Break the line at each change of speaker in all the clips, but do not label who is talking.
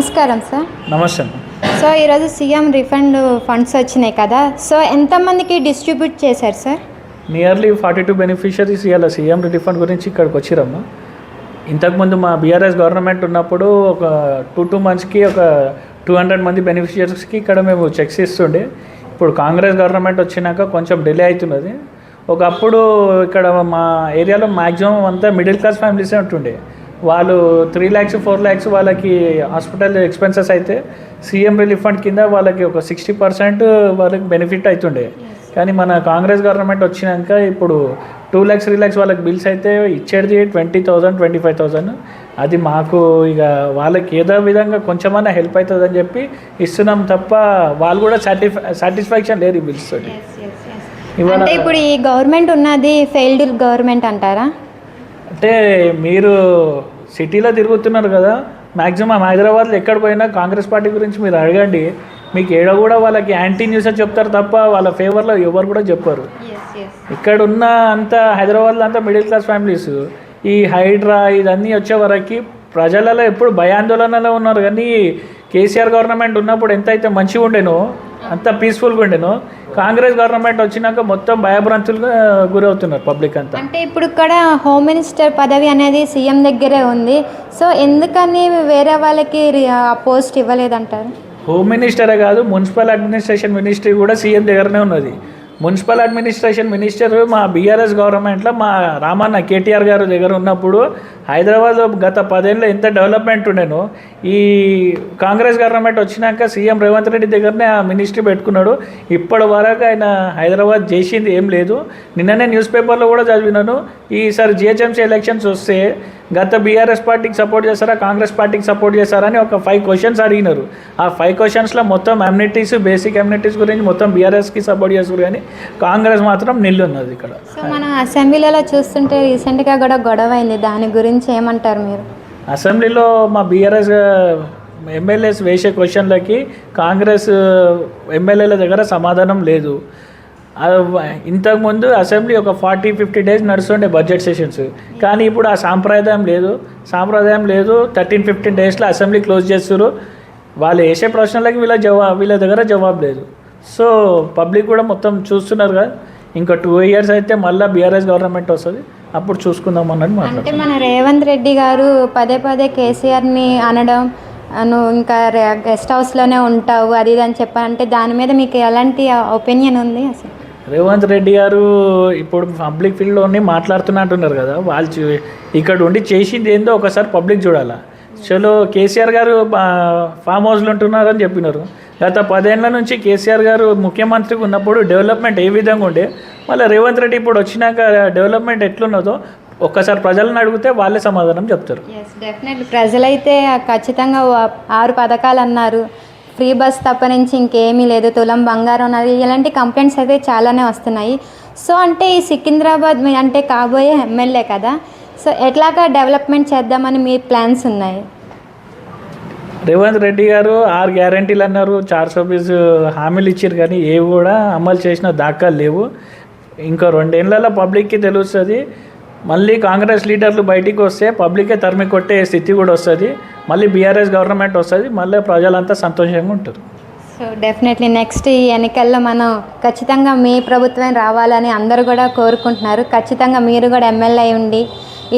నమస్కారం సార్.
నమస్తే.
సో ఈరోజు సీఎం రిఫండ్ ఫండ్స్ వచ్చినాయి కదా, సో ఎంతమందికి డిస్ట్రిబ్యూట్ చేశారు సార్?
నియర్లీ 42 బెనిఫిషరీస్ ఇవాళ సీఎం రిఫండ్ గురించి ఇక్కడికి వచ్చిరమ్మా. ఇంతకుముందు మా బీఆర్ఎస్ గవర్నమెంట్ ఉన్నప్పుడు ఒక 2 మంత్స్కి ఒక 200 మంది బెనిఫిషరీస్కి ఇక్కడ మేము చెక్స్ ఇస్తుండే. ఇప్పుడు కాంగ్రెస్ గవర్నమెంట్ వచ్చినాక కొంచెం డిలే అవుతున్నది. ఒకప్పుడు ఇక్కడ మా ఏరియాలో మ్యాక్సిమం అంతా మిడిల్ క్లాస్ ఫ్యామిలీసే ఉంటుండే. వాళ్ళు 3 lakhs 4 lakhs వాళ్ళకి హాస్పిటల్ ఎక్స్పెన్సెస్ అయితే సీఎం రిలీఫ్ ఫండ్ కింద వాళ్ళకి ఒక 60% వాళ్ళకి బెనిఫిట్ అవుతుండే. కానీ మన కాంగ్రెస్ గవర్నమెంట్ వచ్చినాక ఇప్పుడు 2 lakhs 3 lakhs వాళ్ళకి బిల్స్ అయితే ఇచ్చేది 20,000 25,000. అది మాకు ఇక వాళ్ళకి ఏదో విధంగా కొంచెమన్నా హెల్ప్ అవుతుందని చెప్పి ఇస్తున్నాం తప్ప వాళ్ళు కూడా సాటిస్ఫాక్షన్ లేదు ఈ బిల్స్ తోటి.
అంటే ఇప్పుడు ఈ గవర్నమెంట్ ఉన్నది ఫెయిల్డ్ గవర్నమెంట్ అంటారా?
అంటే మీరు సిటీలో తిరుగుతున్నారు కదా, మ్యాక్సిమం హైదరాబాద్లో ఎక్కడ పోయినా కాంగ్రెస్ పార్టీ గురించి మీరు అడగండి, మీకు ఏడ కూడా వాళ్ళకి యాంటీ న్యూస్ చెప్తారు తప్ప వాళ్ళ ఫేవర్లో ఎవరు కూడా చెప్పారు. ఇక్కడ ఉన్న అంతా హైదరాబాద్లో అంతా మిడిల్ క్లాస్ ఫ్యామిలీస్ ఈ హైడ్రా ఇదన్నీ వచ్చే వరకు ప్రజలలో ఎప్పుడు భయాందోళనలో ఉన్నారు. కానీ కేసీఆర్ గవర్నమెంట్ ఉన్నప్పుడు ఎంత అయితే మంచిగా ఉండేనో, అంత పీస్ఫుల్గా ఉండేనో, కాంగ్రెస్ గవర్నమెంట్ వచ్చినాక మొత్తం భయభ్రాంతులుగా గురవుతున్నారు పబ్లిక్ అంతా.
అంటే ఇప్పుడు ఇక్కడ హోమ్ మినిస్టర్ పదవి అనేది సీఎం దగ్గరే ఉంది, సో ఎందుకని వేరే వాళ్ళకి ఆ పోస్ట్ ఇవ్వలేదంటారు?
హోమ్ మినిస్టరే కాదు, మున్సిపల్ అడ్మినిస్ట్రేషన్ మినిస్ట్రీ కూడా సీఎం దగ్గరనే ఉన్నది. మున్సిపల్ అడ్మినిస్ట్రేషన్ మినిస్టర్ మా బీఆర్ఎస్ గవర్నమెంట్లో మా రామన్న కేటీఆర్ గారు దగ్గర ఉన్నప్పుడు హైదరాబాద్ గత 10 ఏళ్ళలో ఎంత డెవలప్మెంట్ ఉండేనో, ఈ కాంగ్రెస్ గవర్నమెంట్ వచ్చినాక సీఎం రేవంత్ రెడ్డి దగ్గరనే ఆ మినిస్ట్రీ పెట్టుకున్నాడు. ఇప్పటి వరకు ఆయన హైదరాబాద్ చేసింది ఏం లేదు. నిన్ననే న్యూస్ పేపర్లో కూడా చదివినాను, ఈసారి జిహెచ్ఎంసీ ఎలక్షన్స్ వస్తే గత బీఆర్ఎస్ పార్టీకి సపోర్ట్ చేస్తారా కాంగ్రెస్ పార్టీకి సపోర్ట్ చేస్తారా అని ఒక 5 questions అడిగినారు. ఆ 5 questionsలో మొత్తం అమ్యూనిటీస్, బేసిక్ అమ్యూనిటీస్ గురించి మొత్తం బీఆర్ఎస్కి సపోర్ట్ చేస్తారు, కానీ కాంగ్రెస్ మాత్రం నిల్లు ఉన్నది ఇక్కడ.
సో మన అసెంబ్లీలో చూస్తుంటే రీసెంట్గా కూడా గొడవ అయింది, దాని గురించి ఏమంటారు మీరు?
అసెంబ్లీలో మా బీఆర్ఎస్ ఎమ్మెల్యేస్ వేసే క్వశ్చన్లకి కాంగ్రెస్ ఎమ్మెల్యేల దగ్గర సమాధానం లేదు. ఇంతకుముందు అసెంబ్లీ ఒక 40-50 days నడుస్తుండే బడ్జెట్ సెషన్స్, కానీ ఇప్పుడు ఆ సాంప్రదాయం లేదు. 13-15 daysలో అసెంబ్లీ క్లోజ్ చేస్తారు. వాళ్ళు వేసే ప్రశ్నలకి వీళ్ళ దగ్గర జవాబు లేదు. సో పబ్లిక్ కూడా మొత్తం చూస్తున్నారు కదా, ఇంకా 2 years అయితే మళ్ళీ బీఆర్ఎస్ గవర్నమెంట్ వస్తుంది, అప్పుడు చూసుకుందాం అన్నట్టు మాట్లాడుతున్నారు.
అంటే మన రేవంత్ రెడ్డి గారు పదే కేసీఆర్ని అనడం, నువ్వు ఇంకా గెస్ట్ హౌస్లోనే ఉంటావు అది ఇది అని చెప్పాలంటే దాని మీద మీకు ఎలాంటి ఒపీనియన్ ఉంది అసలు?
రేవంత్ రెడ్డి గారు ఇప్పుడు పబ్లిక్ ఫీల్డ్లోనే మాట్లాడుతున్నట్టున్నారు కదా, వాళ్ళు ఇక్కడ ఉండి చేసింది ఏందో ఒకసారి పబ్లిక్ చూడాలా. చలో కేసీఆర్ గారు ఫామ్ హౌస్లో ఉంటున్నారని చెప్పినారు. గత 10 ఏళ్ళ నుంచి కేసీఆర్ గారు ముఖ్యమంత్రిగా ఉన్నప్పుడు డెవలప్మెంట్ ఏ విధంగా ఉండే, మళ్ళీ రేవంత్ రెడ్డి ఇప్పుడు వచ్చినాక డెవలప్మెంట్ ఎట్లున్నదో ఒక్కసారి ప్రజలను అడిగితే వాళ్ళే సమాధానం చెప్తారు.
డెఫినెట్లీ ప్రజలైతే ఖచ్చితంగా 6 పథకాలు అన్నారు, ఫ్రీ బస్ తప్ప నుంచి ఇంకేమీ లేదు, తులం బంగారం ఉన్నది, ఇలాంటి కంప్లైంట్స్ అయితే చాలానే వస్తున్నాయి. సో అంటే ఈ సికింద్రాబాద్ మీ అంటే కాబోయే ఎమ్మెల్యే కదా, సో ఎట్లాగా డెవలప్మెంట్ చేద్దామని మీ ప్లాన్స్ ఉన్నాయి?
రేవంత్ రెడ్డి గారు 6 గ్యారంటీలు అన్నారు, 420 హామీలు ఇచ్చారు, కానీ ఏవి కూడా అమలు చేసిన దాఖలు లేవు. ఇంకా 2 ఏళ్ళలో పబ్లిక్కి తెలుస్తుంది. మళ్ళీ కాంగ్రెస్ లీడర్లు బయటికి వస్తే పబ్లికే తరిమి కొట్టే స్థితి కూడా వస్తుంది. మళ్ళీ బీఆర్ఎస్ గవర్నమెంట్ వస్తుంది, మళ్ళీ ప్రజలంతా సంతోషంగా ఉంటారు.
సో డెఫినెట్లీ నెక్స్ట్ ఈ ఎన్నికల్లో మనం ఖచ్చితంగా మీ ప్రభుత్వం రావాలని అందరూ కూడా కోరుకుంటున్నారు. ఖచ్చితంగా మీరు కూడా ఎమ్మెల్యే ఉండి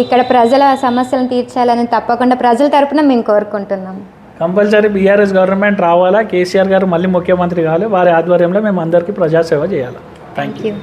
ఇక్కడ ప్రజల సమస్యలను తీర్చాలని తప్పకుండా ప్రజల తరపున మేము కోరుకుంటున్నాం.
కంపల్సరీ బీఆర్ఎస్ గవర్నమెంట్ రావాలా, కేసీఆర్ గారు మళ్ళీ ముఖ్యమంత్రి కావాలి, వారి ఆధ్వర్యంలో మేము అందరికీ ప్రజాసేవ చేయాలి. Thank you.